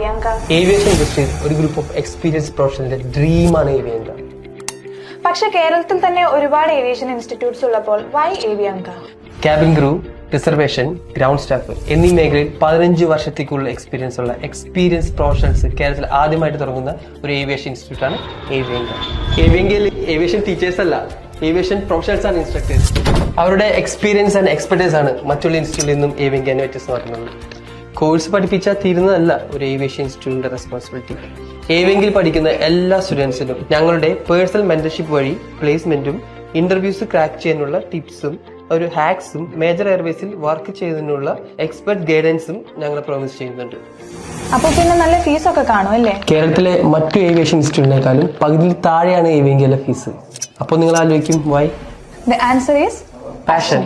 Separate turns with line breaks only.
Avianca?
Aviation ഇൻഡസ്ട്രിയിൽ ഒരു group of experience പ്രൊഫഷണലിന്റെ ഡ്രീമാണ് ഏവിയാങ്ക.
പക്ഷെ കേരളത്തിൽ തന്നെ ഒരുപാട് ഏവിയേഷൻ ഇൻസ്റ്റിറ്റ്യൂട്ട്സ് ഉള്ളപ്പോൾ why Avianca?
Cabin crew, reservation, ground staff എന്നീ മേഖലയിൽ 15 വർഷത്തേക്കുള്ള എക്സ്പീരിയൻസ് ഉള്ള എക്സ്പീരിയൻസ് പ്രൊഫഷണൽസ് കേരളത്തിൽ ആദ്യമായിട്ട് തുടങ്ങുന്ന ഒരു ഏവിയേഷൻ ഇൻസ്റ്റിറ്റ്യൂട്ട് ആണ് ഏവിയങ്ക. ഏവിയങ്കയിൽ ഏവിയേഷൻ ടീച്ചേഴ്സ് അല്ല, ഏവിയേഷൻ പ്രൊഫഷണൽസ് ആണ് ഇൻസ്ട്രക്ടേഴ്സ്. അവരുടെ എക്സ്പീരിയൻസ് ആൻഡ് എക്സ്പെർട്ടൈസ് ആണ് മറ്റുള്ള ഇൻസ്റ്റിറ്റ്യൂട്ടിൽ നിന്നും ഏവിയങ്കനെ വ്യത്യസ്തമാക്കുന്നത്. കോഴ്സ് പഠിപ്പിച്ചാൽ തീരുന്നതല്ല ഒരു ഏവിയേഷൻ ഇൻസ്റ്റിറ്റ്യൂട്ടിന്റെ റെസ്പോൺസിബിലിറ്റി. ഏവിയങ്കിൽ പഠിക്കുന്ന എല്ലാ സ്റ്റുഡൻസിനും ഞങ്ങളുടെ പേഴ്സണൽ മെന്റർഷിപ്പ് വഴി പ്ലേസ്മെന്റും ഇന്റർവ്യൂസ് ക്രാക്ക് ചെയ്യാനുള്ള ടിപ്സും ഒരു ഹാക്സും മേജർ എയർവേസിൽ വർക്ക് ചെയ്യുന്നതിനുള്ള എക്സ്പെർട്ട് ഗൈഡൻസും ഞങ്ങൾ പ്രോമിസ് ചെയ്യുന്നുണ്ട്.
അപ്പൊ പിന്നെ നല്ല ഫീസൊക്കെ കാണും അല്ലേ?
കേരളത്തിലെ മറ്റു ഏവിയേഷൻ ഇൻസ്റ്റിറ്റ്യൂട്ടിനേക്കാളും പകുതിയിൽ താഴെയാണ് ഏവിയങ്കയിലെ ഫീസ്. അപ്പോൾ നിങ്ങൾ ആലോചിക്കും why?
The answer is
passion.